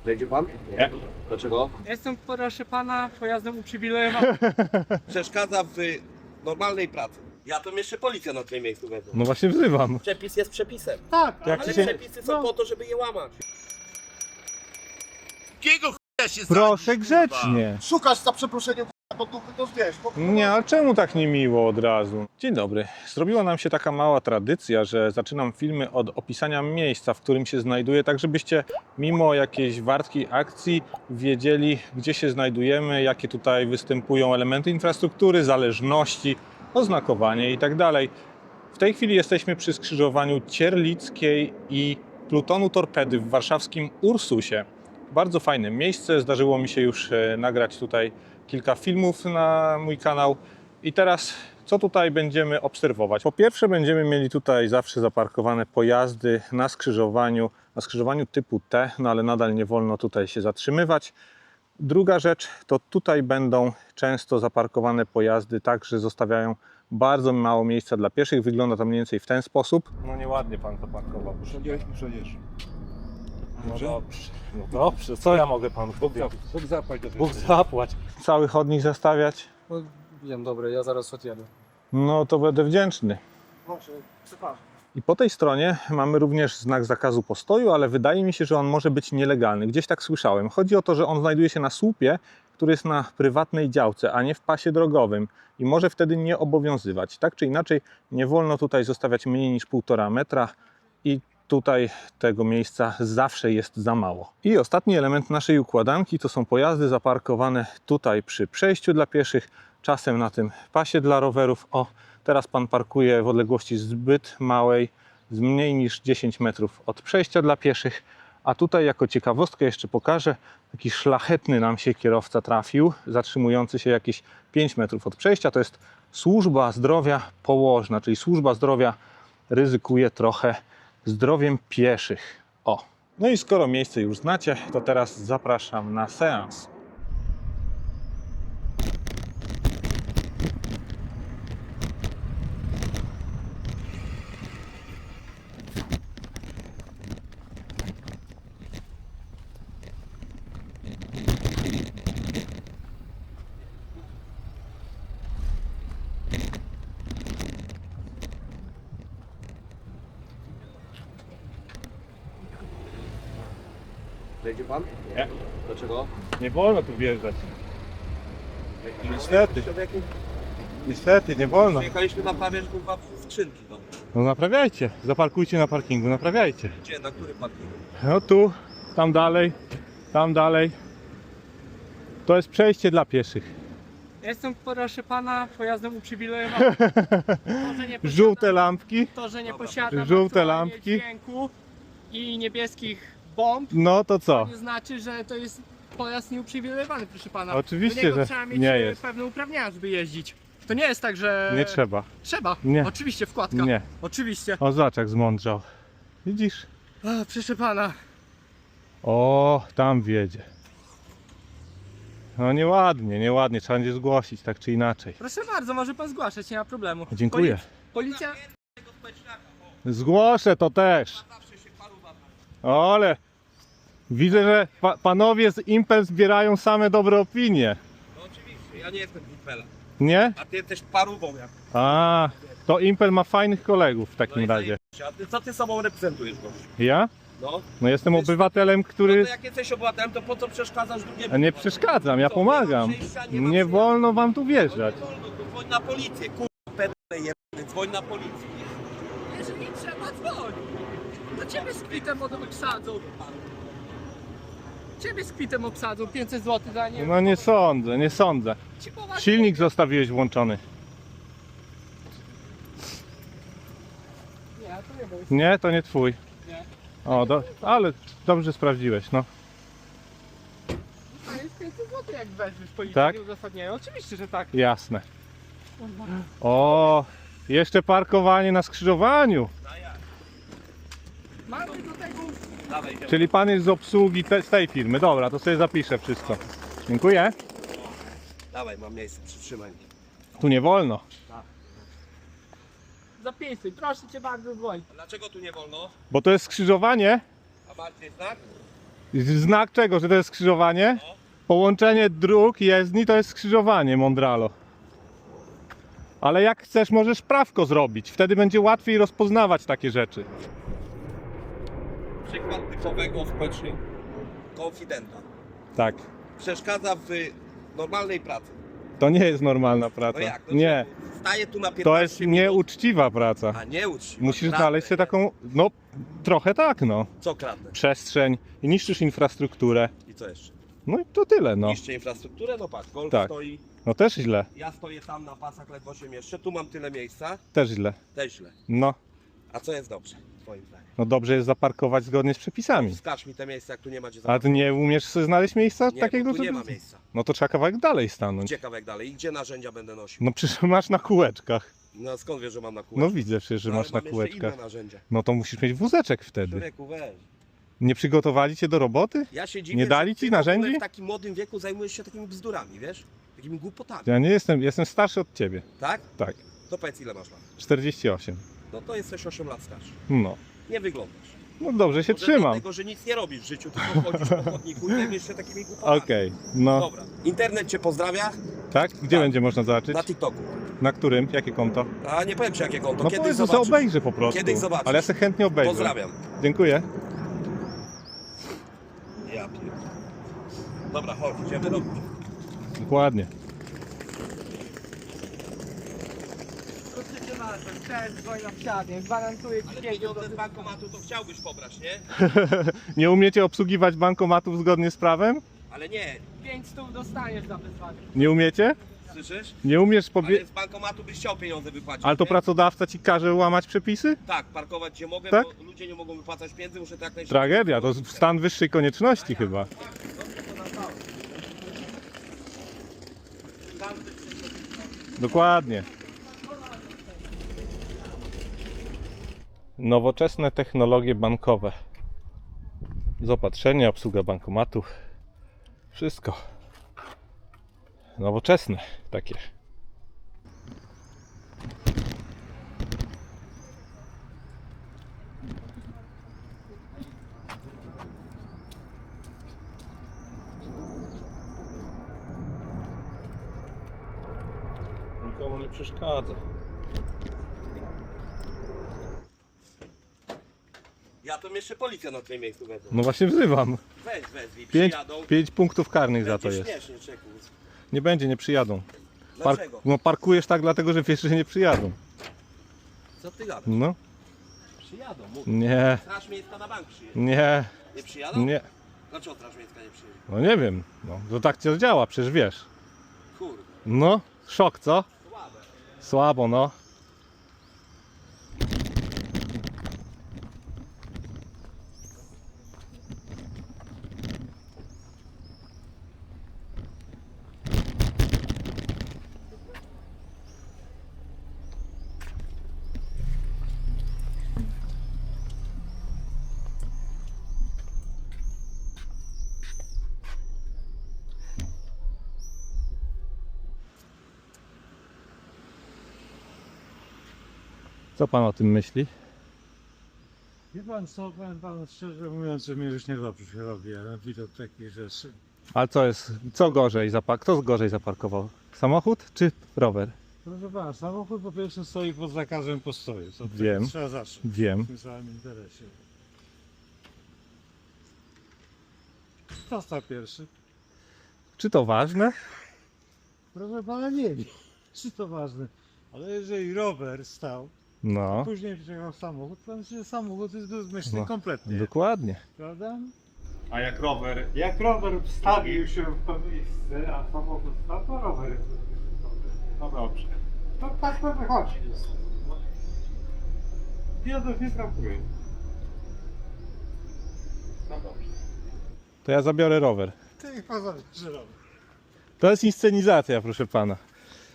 Wejdzie pan? Nie. Dlaczego? Jestem, proszę pana, pojazdem uprzywilejowany. Przeszkadza w normalnej pracy. Ja to jeszcze policja na twoim miejscu wezmę. No właśnie wzywam. Przepis jest przepisem. Tak, Jak Ale się... przepisy są po to, żeby je łamać. Jakiego ch**a się Proszę sadzisz, kurwa? grzecznie. Szukasz za przeproszeniem pod dupy, to wiesz. Nie, a czemu tak niemiło od razu? Dzień dobry. Zrobiła nam się taka mała tradycja, że zaczynam filmy od opisania miejsca, w którym się znajduję, tak żebyście mimo jakiejś wartkiej akcji wiedzieli, gdzie się znajdujemy, jakie tutaj występują elementy infrastruktury, zależności, oznakowanie itd. W tej chwili jesteśmy przy skrzyżowaniu Cierlickiej i Plutonu Torpedy w warszawskim Ursusie. Bardzo fajne miejsce, zdarzyło mi się już nagrać tutaj kilka filmów na mój kanał. I teraz co tutaj będziemy obserwować? Po pierwsze będziemy mieli tutaj zawsze zaparkowane pojazdy na skrzyżowaniu typu T, no ale nadal nie wolno tutaj się zatrzymywać. Druga rzecz to tutaj będą często zaparkowane pojazdy tak, że zostawiają bardzo mało miejsca dla pieszych. Wygląda to mniej więcej w ten sposób. No nieładnie pan zaparkował. Przecież. No dobrze, no dobrze, co ja mogę panu powiedzieć? Bóg zapłać do Bóg zapłać. Cały chodnik zastawiać? Wiem, dobra, ja zaraz odjadę. No to będę wdzięczny. Proszę, przepraszam. I po tej stronie mamy również znak zakazu postoju, ale wydaje mi się, że on może być nielegalny. Gdzieś tak słyszałem. Chodzi o to, że on znajduje się na słupie, który jest na prywatnej działce, a nie w pasie drogowym i może wtedy nie obowiązywać. Tak czy inaczej, nie wolno tutaj zostawiać mniej niż 1,5 metra i tutaj tego miejsca zawsze jest za mało. I ostatni element naszej układanki to są pojazdy zaparkowane tutaj przy przejściu dla pieszych, czasem na tym pasie dla rowerów. O, teraz pan parkuje w odległości zbyt małej, z mniej niż 10 metrów od przejścia dla pieszych. A tutaj jako ciekawostkę jeszcze pokażę, taki szlachetny nam się kierowca trafił, zatrzymujący się jakieś 5 metrów od przejścia. To jest służba zdrowia położna, czyli służba zdrowia ryzykuje trochę zdrowiem pieszych. O, no i skoro miejsce już znacie, to teraz zapraszam na seans. Wejdzie pan? Nie. Dlaczego? Nie wolno tu wjeżdżać. Niestety. Niestety, nie wolno. Przyjechaliśmy naprawiać kurwa skrzynki, no. No naprawiajcie, zaparkujcie na parkingu, naprawiajcie. Gdzie? Na którym parkingu? No tu, tam dalej, tam dalej. To jest przejście dla pieszych. Jestem, proszę pana, pojazdem uprzywilejowanym. Żółte lampki. To, że nie Dobra. posiadam Żółte aktualnie lampki. dźwięku i niebieskich bomb, No to co? nie znaczy, że to jest pojazd nieuprzywilejowany, proszę pana. Oczywiście, Do niego że trzeba mieć nie jest. pewne uprawnienia, żeby jeździć. To nie jest tak, że... Nie trzeba. Trzeba. Nie. Oczywiście, wkładka. Nie. Oczywiście. O, zobacz jak zmądrzał. Widzisz? O, proszę pana. O, tam wiedzie. No nieładnie, nieładnie. Trzeba będzie zgłosić, tak czy inaczej. Proszę bardzo, może pan zgłaszać, nie ma problemu. Dziękuję. Policja... Zgłoszę to też. Ale widzę, że panowie z Impel zbierają same dobre opinie. No oczywiście, ja nie jestem Impela. Nie? A ty jesteś parówą jak. A, to Impel ma fajnych kolegów w takim No i razie. A ty co ty sobą reprezentujesz, gościu? Ja? No. No jestem obywatelem, No który... to jak jesteś obywatelem, to po co przeszkadzasz drugiemu? A nie przeszkadzam, ja Co, pomagam. nie ma przejścia, nie ma Nie przejścia. wolno wam tu No wjeżdżać. nie wolno, to dzwoń na policję, kurwa, pedale jebany, dzwoń na policję. Jeżeli trzeba, dzwoń. To ciebie z kwitem obsadzą. Ciebie z kwitem obsadzą, 500 zł za nie. No nie sądzę, nie sądzę. Ci poważnie- Silnik zostawiłeś włączony. Nie, to nie był. Nie, to nie twój. Nie. O, ale dobrze sprawdziłeś, no. To jest 500 zł jak weźmiesz policję, Tak? nie uzasadniają. Oczywiście, że tak. Jasne. O, jeszcze parkowanie na skrzyżowaniu. Mamy do tego... Dawaj, Czyli pan jest z obsługi z tej firmy. Dobra, to sobie zapiszę wszystko. Dziękuję. dawaj, mam miejsce, przytrzymaj. Tu nie wolno. Zapisuj, proszę cię bardzo, dzwoń. A dlaczego tu nie wolno? Bo to jest skrzyżowanie. A bardziej znak? Znak czego, że to jest skrzyżowanie? No. Połączenie dróg jezdni to jest skrzyżowanie, Mondralo. Ale jak chcesz, możesz prawko zrobić. Wtedy będzie łatwiej rozpoznawać takie rzeczy. Przykład typowego społecznego konfidenta. Tak. Przeszkadza w normalnej pracy. To nie jest normalna praca. No jak? No Nie. Staję tu na 15 To jest minut. nieuczciwa praca. A nie uczciwa. Musisz Kradnę, znaleźć sobie nie? taką, no trochę tak, no. Co kradnę? Przestrzeń i niszczysz infrastrukturę. I co jeszcze? No i to tyle, no. Niszczę infrastrukturę? No patrz, golf Tak. stoi. No też źle, Ja stoję tam na pasach, ledwo się mieszczę. Tu mam tyle miejsca. też źle. Też źle. No, A co jest dobrze, twoim zdaniem? no dobrze jest zaparkować zgodnie z przepisami. Wskaż mi te miejsca, jak tu nie ma gdzie A ty nie umiesz sobie znaleźć miejsca Nie, takiego, bo tu nie żeby- ma miejsca. No to trzeba kawałek dalej stanąć. Gdzie kawałek dalej? I gdzie narzędzia będę nosił? No przecież masz na kółeczkach. No skąd wiesz, że mam na No kółeczku? widzę przecież, że Ale masz na mam jeszcze kółeczkach. inne narzędzia. No to musisz mieć wózeczek wtedy. Człowieku, weź. Nie przygotowali cię do roboty? Ja się dziwię, Nie dali że ci ty w ogóle narzędzi? w takim młodym wieku zajmujesz się takimi bzdurami, wiesz? Takimi głupotami, Ja nie jestem starszy od ciebie. tak? Tak, To powiedz, ile masz lat? 48. No to jesteś 8 lat starszy. No. Nie wyglądasz. No dobrze się Może trzymam. dlatego, że nic nie robisz w życiu, tylko chodzisz po chodniku i zajmujesz się takimi głupotami. Okej, no. Dobra. Internet cię pozdrawia Tak? Gdzie Tak. będzie można zobaczyć? na TikToku. Na którym? Jakie konto? A nie powiem ci, jakie konto. No Kiedyś powiedz, że zobaczysz. obejrzę po prostu. Kiedyś zobaczysz. Ale ja sobie chętnie obejrzę. Pozdrawiam. Dziękuję. Ja pierdolę. Dobra, chodź, idziemy robić. Dokładnie. Krótkie walkę, cześć, dzwonią wsiadnie, gwarantuję ci Ale pięknie. pieniądze z bankomatu to chciałbyś pobrać, nie? Nie umiecie obsługiwać bankomatów zgodnie z prawem? Ale nie, 500 dostaniesz za wyzwanie. Nie umiecie? słyszysz? Nie umiesz Ale pobie... z bankomatu byś chciał pieniądze wypłacić. Ale to nie? pracodawca ci każe łamać przepisy? Tak, parkować gdzie mogę, Tak? bo ludzie nie mogą wypłacać pieniędzy, muszę to jak najszybciej. Tragedia, to stan wyższej konieczności chyba. Dokładnie. Nowoczesne technologie bankowe. Zaopatrzenie, obsługa bankomatów. Wszystko. Nowoczesne takie. Nikomu nie przeszkadza. Ja to jeszcze policja na twoim miejscu wezmę. No właśnie wzywam. Weź, wezwij, 5 przyjadą. punktów karnych za to Będzie jest. śmiesznie, czeku. Nie będzie, nie przyjadą. Dlaczego? No parkujesz tak dlatego, że wiesz, że nie przyjadą. Co ty gadasz? No, Przyjadą, mów. nie, Straż miejska na bank przyjedzie. nie, Nie przyjadą? nie. Dlaczego straż miejska nie przyjedzie? No nie wiem, no to tak to działa, przecież wiesz. Kurde, No, szok co? słabe. Słabo, no. Co pan o tym myśli? Wie pan co, powiem panu szczerze mówiąc, że mnie już niedobrze się robi, ale widok takich rzeczy. Ale co jest, co gorzej kto gorzej zaparkował? Samochód czy rower? Proszę pana, samochód po pierwsze stoi pod zakazem postoju. Co Wiem. Trzeba zacząć Wiem. w tym samym interesie. Kto stał pierwszy? Czy to ważne? Proszę pana, nie wiem, czy to ważne. Ale jeżeli rower stał, No, później przyjechał samochód, to znaczy, że samochód jest bezmyślny No. kompletnie. dokładnie. Prawda? A jak rower? Jak rower wstawił się w to miejsce, a samochód stał, to rower jest bezpieczny. No dobrze. To tak to wychodzi. Biodów nie brakuje. No dobrze. To ja zabiorę rower. Ty ich pozabierze rower. To jest inscenizacja, proszę pana.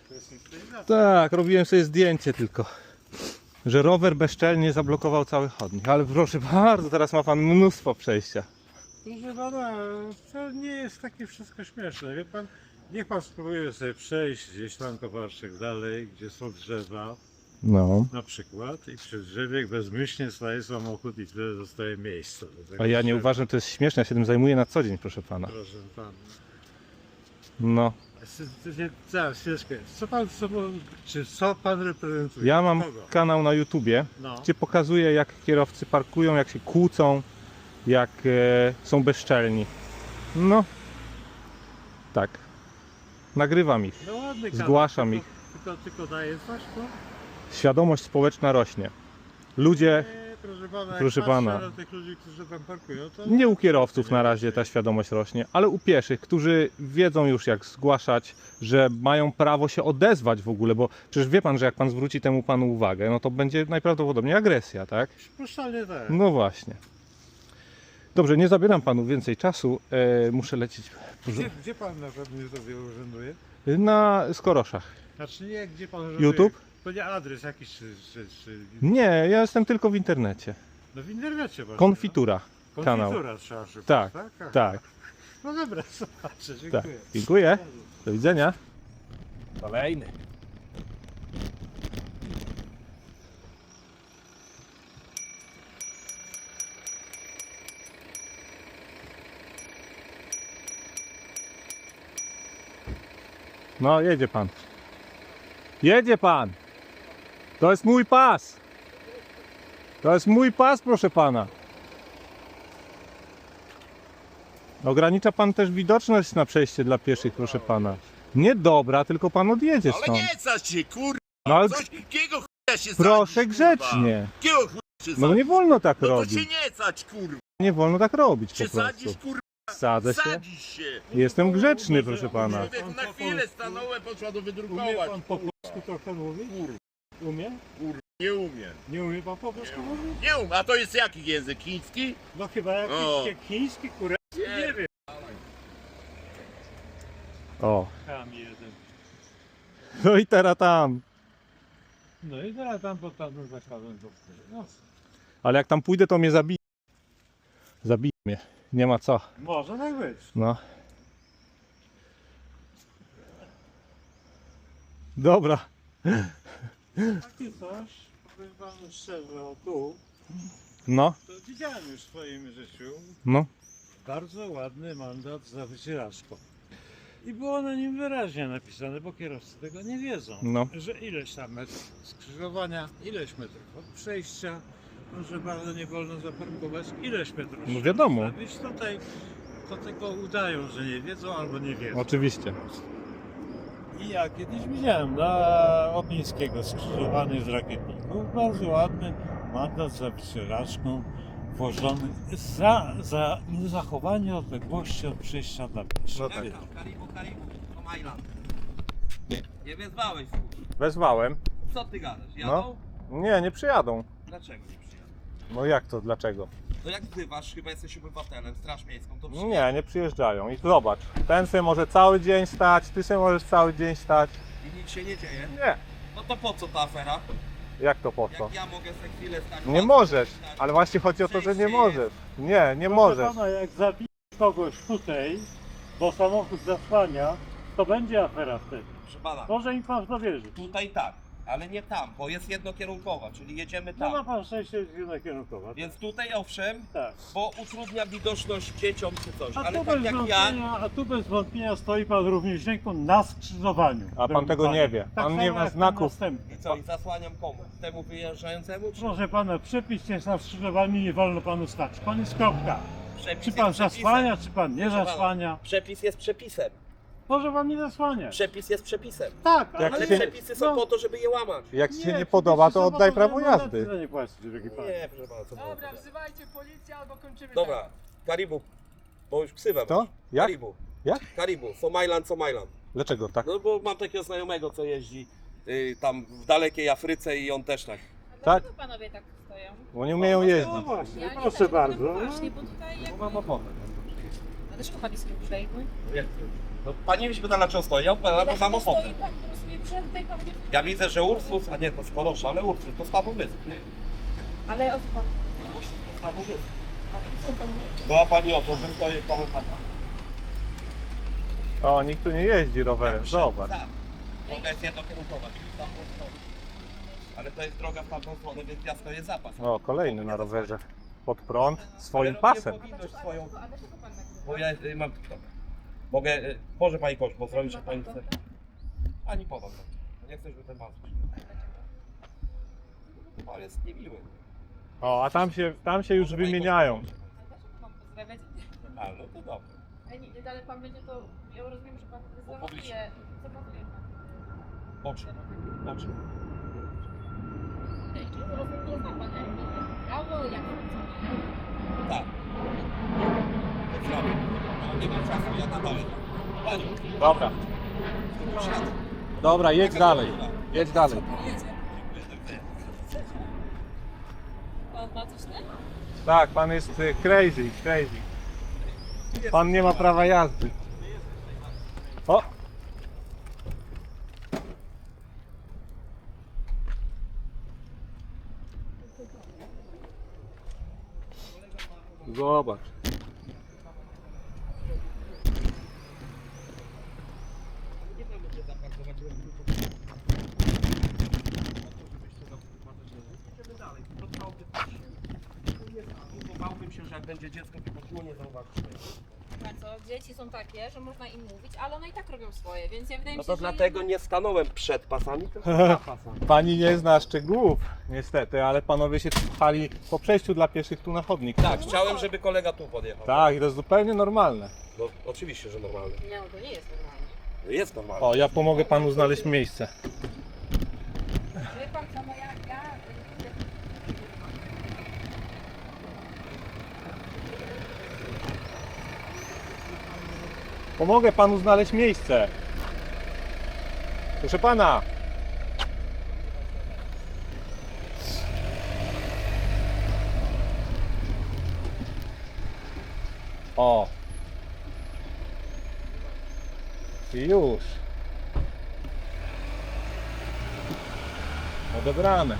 To jest inscenizacja. Tak, robiłem sobie zdjęcie tylko. Że rower bezczelnie zablokował cały chodnik. Ale proszę bardzo, teraz ma pan mnóstwo przejścia. Proszę pana, to nie jest takie wszystko śmieszne. Wie pan, niech pan spróbuje sobie przejść gdzieś tam kawałeczek dalej, gdzie są drzewa. No. na przykład i przy drzewie bezmyślnie staje samochód i wtedy zostaje miejsce. do tego A ja nie drzewa. uważam, że to jest śmieszne, ja się tym zajmuję na co dzień, proszę pana. Proszę pana. No. Zaraz, chwileczkę. Co pan reprezentuje? Ja mam Kogo? kanał na YouTubie, No. gdzie pokazuję, jak kierowcy parkują, jak się kłócą, jak są bezczelni. No. Tak. Nagrywam ich. No ładny Zgłaszam kanał, ich. Tylko daje coś, to? Świadomość społeczna rośnie. Ludzie, Nie, proszę pana, jak proszę patrzę pana. na tych ludzi, którzy tam parkują, to... nie u kierowców na razie ta świadomość rośnie, ale u pieszych, którzy wiedzą już jak zgłaszać, że mają prawo się odezwać w ogóle, bo przecież wie pan, że jak pan zwróci temu panu uwagę, no to będzie najprawdopodobniej agresja, tak? Przypuszczalnie tak. No właśnie. Dobrze, nie zabieram panu więcej czasu, muszę lecieć Gdzie pan na pewno sobie urzęduje? na Skoroszach. Znaczy nie, gdzie pan urzęduje? YouTube? To nie adres jakiś, czy... Nie, ja jestem tylko w internecie. No w internecie właśnie. Konfitura. No. kanał. Konfitura trzeba szybko, Tak, tak? tak, No dobra, zobaczę, tak. dziękuję. Dziękuję. Do widzenia. Kolejny. No, jedzie pan. Jedzie pan. To jest mój pas. To jest mój pas, proszę pana. Ogranicza pan też widoczność na przejście dla pieszych, proszę pana. Nie dobra, tylko pan odjedzie Ale stąd. nie cać się, kurwa! No ale Coś, kiego chuja się proszę sadzisz, kurwa? grzecznie. Kiego chuja się No sadzisz? nie wolno tak No to robić. się nie cać, kurwa! Nie wolno tak robić po Się prostu. sadzisz, kurwa! Sadzę się. Sadzisz się! Jestem grzeczny, proszę pana. Człowieku, na chwilę stanąłem, poszła do Umie wydrukować. pan po polsku trochę mówić? Umie? Nie umiem. Nie umie pan po polsku mówić? Nie umiem. A to jest jaki język? Chiński? No chyba O. jakiś chiński, kurewski, nie wiem. O. Tam jeden. No i teraz tam. No i teraz tam pod tamtym zakładem to no, Ale jak tam pójdę, to mnie zabije. Zabije mnie. Nie ma co. może tak być. No. Dobra. Takie coś, powiem panu szczerze, o tu, No. to widziałem już w swoim życiu No. bardzo ładny mandat za wycieraczką. I było na nim wyraźnie napisane, bo kierowcy tego nie wiedzą, No. że ileś tam metrów skrzyżowania, ileś metrów od przejścia, proszę bardzo, nie wolno zaparkować, ileś metrów. No wiadomo. Stawić. Tutaj to tylko udają, że nie wiedzą albo nie wiedzą. Oczywiście. I ja kiedyś widziałem na Opińskiego skrzyżowany z rakietników, bardzo ładny mandat za wycieraczką włożony za niezachowanie odległości od przejścia dla pieszych. No tak. Karibu, to Majlan. Nie wezwałeś służb. Wezwałem. Co ty gadasz? No. Jadą? Nie, nie przyjadą. Dlaczego nie przyjadą? No jak to, dlaczego? No jak wzywasz, chyba jesteś obywatelem, Straż Miejską, to przyjadą. Nie, nie przyjeżdżają. I zobacz, ten sobie może cały dzień stać, ty sobie możesz cały dzień stać. I nic się nie dzieje. Nie. No to po co ta afera? Jak to po co? Jak ja mogę za chwilę stać? Nie możesz, ale właśnie chodzi o to, że nie możesz. Nie, nie możesz. Pana, jak zabije kogoś tutaj, bo samochód zasłania, to będzie afera wtedy. Proszę pana, Może im pan w to wierzyć. tutaj tak, ale nie tam, bo jest jednokierunkowa, czyli jedziemy No ma tam. pan szczęście, że jest kierunkowa. Więc tutaj owszem, Tak. bo utrudnia widoczność dzieciom czy coś, A ale tu, tak bez jak ja, wątpienia, a tu bez wątpienia stoi pan równieśnięką na skrzyżowaniu. A pan drogi tego panie. nie wie. Tak Pan samo nie ma jak pan znaków. następny. i co, i zasłaniam komu? Temu wyjeżdżającemu? Czy Proszę pana, przepis jest na skrzyżowaniu, nie wolno panu stać. Pan jest kropka. przepis Czy pan jest przepisem? zasłania, czy pan nie Proszę pana. zasłania. Przepis jest przepisem. Może pan nie zasłania. Przepis jest przepisem. Tak, Jak Ale się- przepisy są no. po to, żeby je łamać. Jak ci się nie przepisy podoba, to są oddaj po to, prawo żeby mandaty jazdy. za nie płacić, drogi panie. Nie, proszę pana, co pan Dobra, powie. wzywajcie policję albo kończymy Dobra, temat. Karibu, bo już ksywę To? masz. Jak? Karibu. Jak? Karibu, Somaliland. Dlaczego tak? No bo mam takiego znajomego, co jeździ tam w dalekiej Afryce i on też tak. A Tak? dlaczego panowie tak stoją? Bo nie umieją No jeździć. właśnie, Ja nie proszę tak, bardzo. No właśnie, bo tutaj jak... Mam ochotę. A dlaczego pan jest tutaj? No pani mi się pyta, na czym stoi, ja odpowiadam, bo mam ochotę. Stoi pan, po prostu nie przed pan nie... Ja widzę, że Ursus, a nie, to Skorosza, ale Ursus to Stawu Wysp. Ale o co pan? Stawu Wysp. Była pani o to, że stoję koło pana. O, nikt tu nie jeździ rowerem, zobacz. Tak. Mogę jest jednokierunkowa, czyli tam Ale to jest droga w tamtą stronę, więc ja stoję zapas. O, kolejny na rowerze. Pod prąd, swoim Ale pasem. robię powinność swoją, A dlaczego pan tak bo ja mam... Mogę... Może pani kość, bo zrobić, że pani chce... Ani podam. Nie chcę, żeby ten pas Pan jest niemiły. O, a tam się już wymieniają. Dlaczego mam pozdrawiać? A, no to dobrze. Ale nie, dalej pan będzie to... Ja rozumiem, że pan publicznie. zapasuje pan. Oczy. Oczy. Czyli rozumiem, nie zna pan prawo, jak funkcjonuje. Tak. To zrobię. No, nie mam czasu, ja dalej. Panią. Dobra. Siadł. Dobra, jedź dalej. Jedź dalej. Pan ma coś nie? Tak, pan jest crazy. Pan nie ma prawa jazdy. O! Zobacz. Nie wiem, gdzie zaparkować. Idziemy dalej. Bałbym się, że jak będzie dziecko wychodziło, nie zauważysz. Pan co, dzieci są takie, że można im mówić, ale one i tak robią swoje, więc ja wydaje No mi się, to że dlatego jednak- nie stanąłem przed pasami, tylko za pasami. Pani nie zna szczegółów, niestety, ale panowie się pchali po przejściu dla pieszych tu na chodnik. Tak, chciałem, żeby kolega tu podjechał. Tak, i to jest zupełnie normalne. No oczywiście, że normalne. Nie, no to nie jest normalne. No jest normalne. O, ja pomogę panu znaleźć miejsce. Wie pan co, no ja Pomogę panu znaleźć miejsce. Proszę pana. O. I już. Odebrane.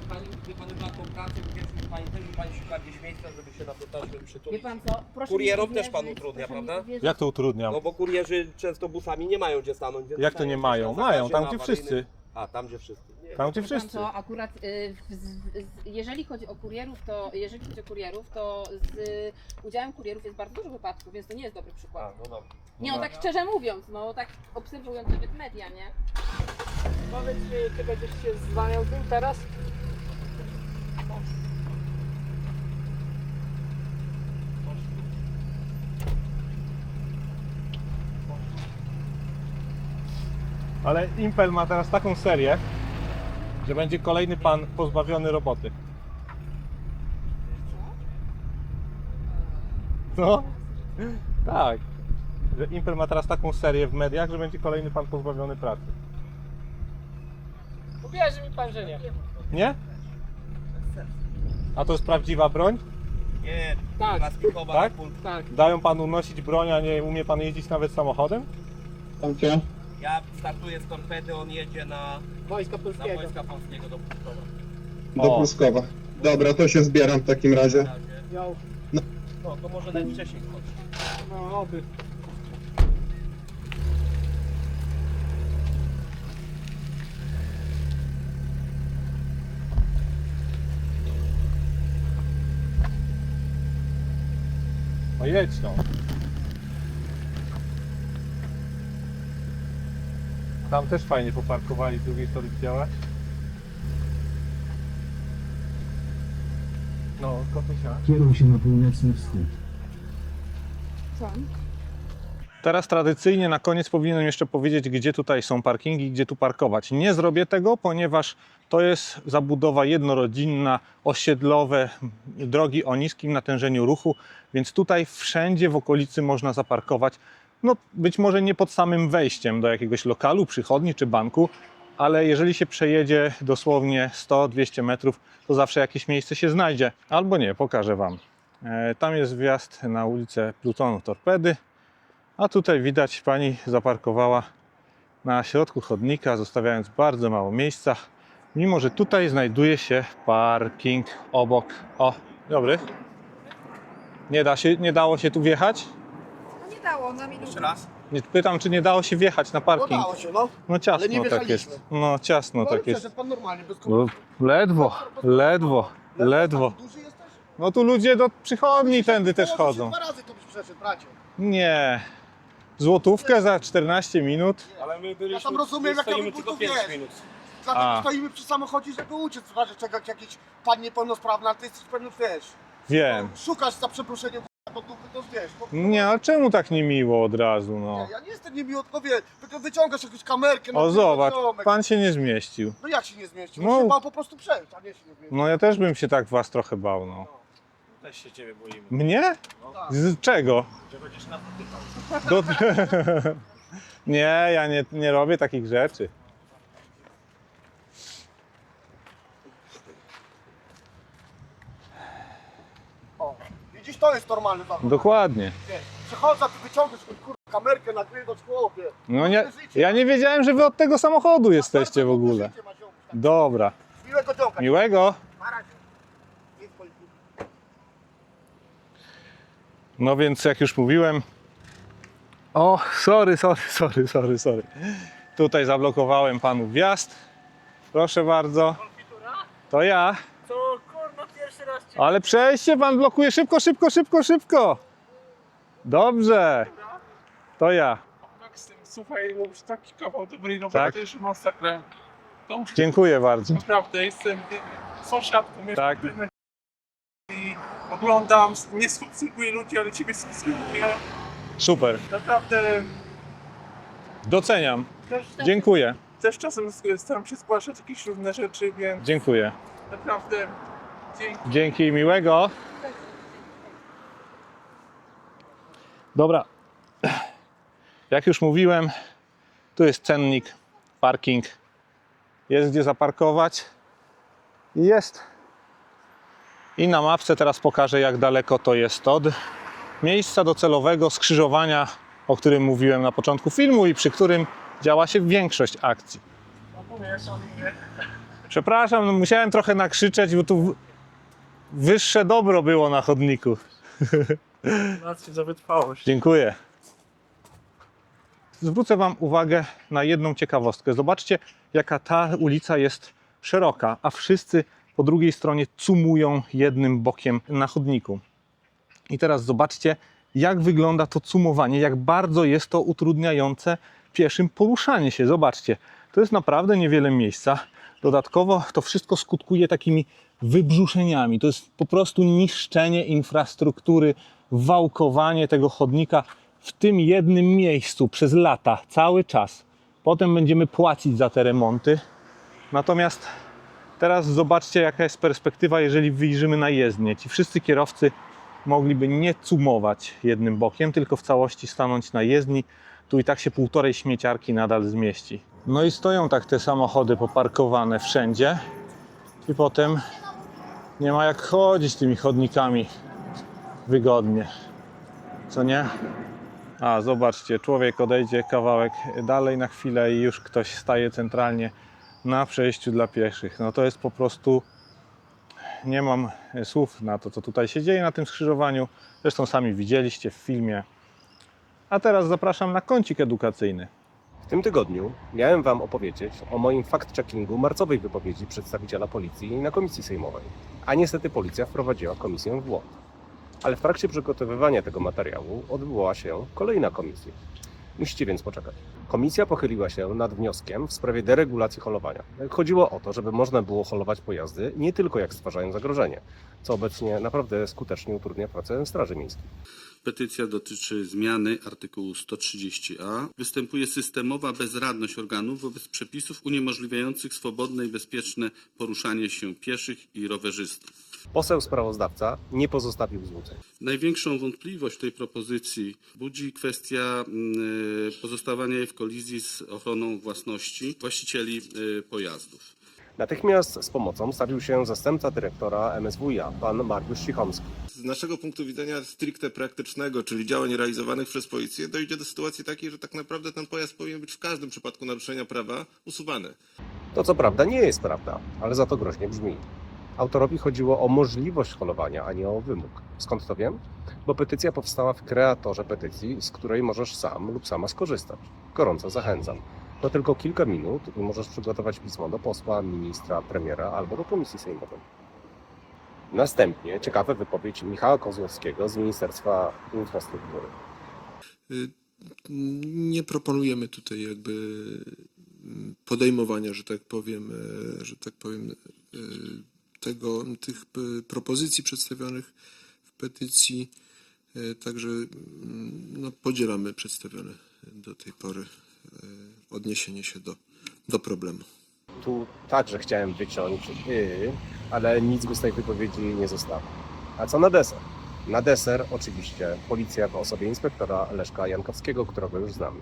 Pani, wie pan ma tą pracę, więc pani też i pani szuka gdzieś miejsca, żeby się na to taśmy Wie przytulić. pan co, proszę Kurierom mi też uwierzyć, pan utrudnia, proszę mi prawda? uwierzyć. Jak to utrudniam? No bo kurierzy często busami nie mają gdzie stanąć. Więc Jak to stają nie gdzieś mają? na Mają, zakazie, tam na gdzie awaryjnym. wszyscy. A, tam gdzie wszyscy. Nie. Tam gdzie Wie pan wszyscy. co, akurat jeżeli chodzi o kurierów, to z udziałem kurierów jest bardzo dużo wypadków, więc to nie jest dobry A, przykład. no dobrze. Nie, no tak szczerze mówiąc, no tak obserwując nawet media, nie? Powiedz mi, ty będziesz się zwalniał z nim teraz? Ale Impel ma teraz taką serię, że będzie kolejny pan pozbawiony roboty. No, tak. Że Impel ma teraz taką serię w mediach, że będzie kolejny pan pozbawiony pracy. Uwierzy mi pan, że nie. Nie? A to jest prawdziwa broń? Nie, Tak. plastikowa Tak? pult. Tak. Dają panu nosić broń, a nie umie pan jeździć nawet samochodem? Ja startuję z torpedy, on jedzie na Wojska Polskiego. Wojska Polskiego do Pruszkowa. O. Do Pruszkowa. Dobra, to się zbieram w takim razie. Miał, No, to może najwcześniej chodź. no oby. No jedź no. Tam też fajnie poparkowali, z drugiej strony widziałaś? No, kotusia. Kieruj się na północny wschód. Teraz tradycyjnie na koniec powinienem jeszcze powiedzieć, gdzie tutaj są parkingi, gdzie tu parkować. Nie zrobię tego, ponieważ to jest zabudowa jednorodzinna, osiedlowe, drogi o niskim natężeniu ruchu, więc tutaj wszędzie w okolicy można zaparkować. No być może nie pod samym wejściem do jakiegoś lokalu, przychodni czy banku, ale jeżeli się przejedzie dosłownie 100-200 metrów, to zawsze jakieś miejsce się znajdzie. Albo nie, pokażę Wam. Tam jest wjazd na ulicę Plutonu Torpedy. A tutaj widać, pani zaparkowała na środku chodnika, zostawiając bardzo mało miejsca, mimo że tutaj znajduje się parking obok. O, dobry. Nie dało się tu wjechać? No nie dało, na minutę. Jeszcze raz. Nie, pytam, czy nie dało się wjechać na parking. Udało się, no. No Ale ciasno nie tak wjechaliśmy. jest. No ciasno tak jest. Przeszedł pan normalnie, bez No, ledwo. Duży jesteś? No tu ludzie do przychodni tędy też Położył się chodzą. 2 razy to byś przeszedł, bracie. Nie. Złotówkę za 14 minut? Ale my byliśmy, Ja tam rozumiem, jak stoimy tam tylko był 5 wiesz. minut. Dlatego A. stoimy przy samochodzie, żeby uciec. W razie czego jak jakiś pan niepełnosprawny, ale ty jesteś pewny, wiesz. Wiem. Szukasz za przeproszeniem do dupy, to wiesz. Nie, ale czemu tak niemiło od razu, no? Ja nie jestem niemiły, tylko wiesz, tylko wyciągasz jakąś kamerkę. O na zobacz, ziomek. pan się nie zmieścił. No jak się nie zmieścił? No. No. Się bał po prostu przejść, a nie się nie zmieścił. No ja też bym się tak was trochę bał, no. Też się ciebie boimy. Mnie? Z czego? Że będziesz nas dotykał. Nie, ja nie robię takich rzeczy. O, widzisz, to jest normalny zachowanie. Dokładnie. Wiesz, przechodza, ty wyciągasz kurwa kamerkę, nagrywasz chłopie. No nie, ja nie wiedziałem, że wy od tego samochodu jesteście w ogóle. Dobra. Miłego dzionka. Miłego. Na razie. Idź po YouTube. No więc jak już mówiłem... O, sorry. Tutaj zablokowałem panu wjazd. Proszę bardzo. To ja. To kurwa pierwszy raz cię. Ale przejście pan blokuje. Szybko. Dobrze. To ja. Maksym, słuchaj, mówisz taki kawał dobrej Tak? roboty, że masakra. To muszę Dziękuję bardzo. naprawdę, jestem sąsiadką, mieszkam Tak. i oglądam, nie subskrybuję ludzi, ale ciebie subskrybuję. Super. Naprawdę Doceniam. też, Dziękuję. też czasem staram się zgłaszać jakieś różne rzeczy, więc Dziękuję. naprawdę dzięki. Dzięki, miłego. Dobra. Jak już mówiłem, tu jest cennik, parking. Jest gdzie zaparkować. I jest. I na mapce teraz pokażę, jak daleko to jest od miejsca docelowego skrzyżowania, o którym mówiłem na początku filmu i przy którym działa się większość akcji. Przepraszam, no musiałem trochę nakrzyczeć, bo tu wyższe dobro było na chodniku. Gratulacje za wytrwałość. Dziękuję. Zwrócę wam uwagę na jedną ciekawostkę. Zobaczcie, jaka ta ulica jest szeroka, a wszyscy po drugiej stronie cumują jednym bokiem na chodniku. I teraz zobaczcie, jak wygląda to cumowanie, jak bardzo jest to utrudniające pieszym poruszanie się. Zobaczcie, to jest naprawdę niewiele miejsca. Dodatkowo to wszystko skutkuje takimi wybrzuszeniami. To jest po prostu niszczenie infrastruktury, wałkowanie tego chodnika w tym jednym miejscu przez lata, cały czas. Potem będziemy płacić za te remonty. Natomiast teraz zobaczcie, jaka jest perspektywa, jeżeli wyjrzymy na jezdnię. Ci wszyscy kierowcy mogliby nie cumować jednym bokiem, tylko w całości stanąć na jezdni. Tu i tak się 1,5 śmieciarki nadal zmieści. No i stoją tak te samochody poparkowane wszędzie. I potem nie ma jak chodzić tymi chodnikami wygodnie. Co nie? A, zobaczcie, człowiek odejdzie kawałek dalej na chwilę i już ktoś staje centralnie na przejściu dla pieszych. No to jest po prostu... Nie mam słów na to, co tutaj się dzieje na tym skrzyżowaniu. Zresztą sami widzieliście w filmie. A teraz zapraszam na kącik edukacyjny. W tym tygodniu miałem Wam opowiedzieć o moim fact-checkingu marcowej wypowiedzi przedstawiciela policji na komisji sejmowej. A niestety policja wprowadziła komisję w błąd. Ale w trakcie przygotowywania tego materiału odbyła się kolejna komisja. Musicie więc poczekać. Komisja pochyliła się nad wnioskiem w sprawie deregulacji holowania. Chodziło o to, żeby można było holować pojazdy nie tylko jak stwarzają zagrożenie, co obecnie naprawdę skutecznie utrudnia pracę Straży Miejskiej. Petycja dotyczy zmiany artykułu 130a. Występuje systemowa bezradność organów wobec przepisów uniemożliwiających swobodne i bezpieczne poruszanie się pieszych i rowerzystów. Poseł sprawozdawca nie pozostawił złudzeń. Największą wątpliwość w tej propozycji budzi kwestia pozostawania jej w kolizji z ochroną własności właścicieli pojazdów. Natychmiast z pomocą stawił się zastępca dyrektora MSWiA, pan Mariusz Cichomski. Z naszego punktu widzenia stricte praktycznego, czyli działań realizowanych przez policję, dojdzie do sytuacji takiej, że tak naprawdę ten pojazd powinien być w każdym przypadku naruszenia prawa usuwany. To co prawda nie jest prawda, ale za to groźnie brzmi. Autorowi chodziło o możliwość holowania, a nie o wymóg. Skąd to wiem? Bo petycja powstała w kreatorze petycji, z której możesz sam lub sama skorzystać. Gorąco zachęcam. To tylko kilka minut i możesz przygotować pismo do posła, ministra, premiera albo do komisji sejmowej. Następnie ciekawa wypowiedź Michała Kozłowskiego z Ministerstwa Infrastruktury. Nie proponujemy tutaj jakby podejmowania, że tak powiem, tych propozycji przedstawionych w petycji. Także no, podzielamy przedstawione do tej pory odniesienie się do problemu. Tu także chciałem wyciąć ale nic by z tej wypowiedzi nie zostało. A co na deser? Na deser oczywiście policja w osobie inspektora Leszka Jankowskiego, którego już znamy.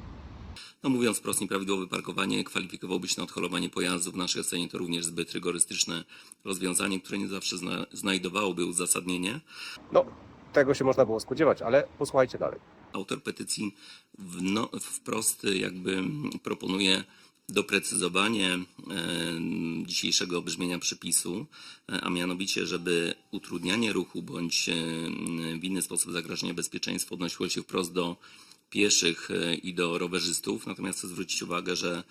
No mówiąc wprost, nieprawidłowe parkowanie kwalifikowałby się na odholowanie pojazdu. W naszej ocenie to również zbyt rygorystyczne rozwiązanie, które nie zawsze znajdowałoby uzasadnienie. No, tego się można było spodziewać, ale posłuchajcie dalej. Autor petycji wprost jakby proponuje doprecyzowanie dzisiejszego brzmienia przepisu, a mianowicie, żeby utrudnianie ruchu bądź w inny sposób zagrażenie bezpieczeństwa odnosiło się wprost do pieszych i do rowerzystów. Natomiast chcę zwrócić uwagę, że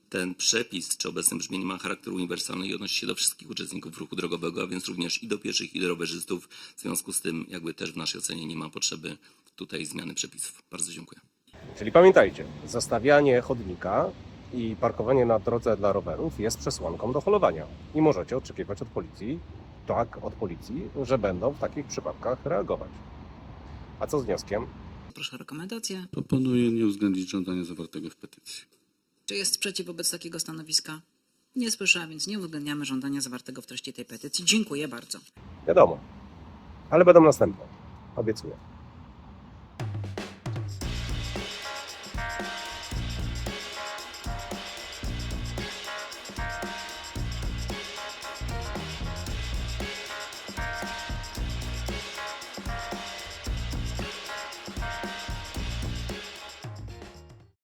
ten przepis, czy obecne brzmienie ma charakter uniwersalny i odnosi się do wszystkich uczestników ruchu drogowego, a więc również i do pieszych, i do rowerzystów. W związku z tym jakby też w naszej ocenie nie ma potrzeby tutaj zmiany przepisów. Bardzo dziękuję. Czyli pamiętajcie, zostawianie chodnika i parkowanie na drodze dla rowerów jest przesłanką do holowania. I możecie oczekiwać od policji, że będą w takich przypadkach reagować. A co z wnioskiem? Proszę o rekomendację. Proponuję nie uwzględnić żądania zawartego w petycji. Czy jest sprzeciw wobec takiego stanowiska? Nie słyszałem, więc nie uwzględniamy żądania zawartego w treści tej petycji. Dziękuję bardzo. Wiadomo, ale będą następne. Obiecuję.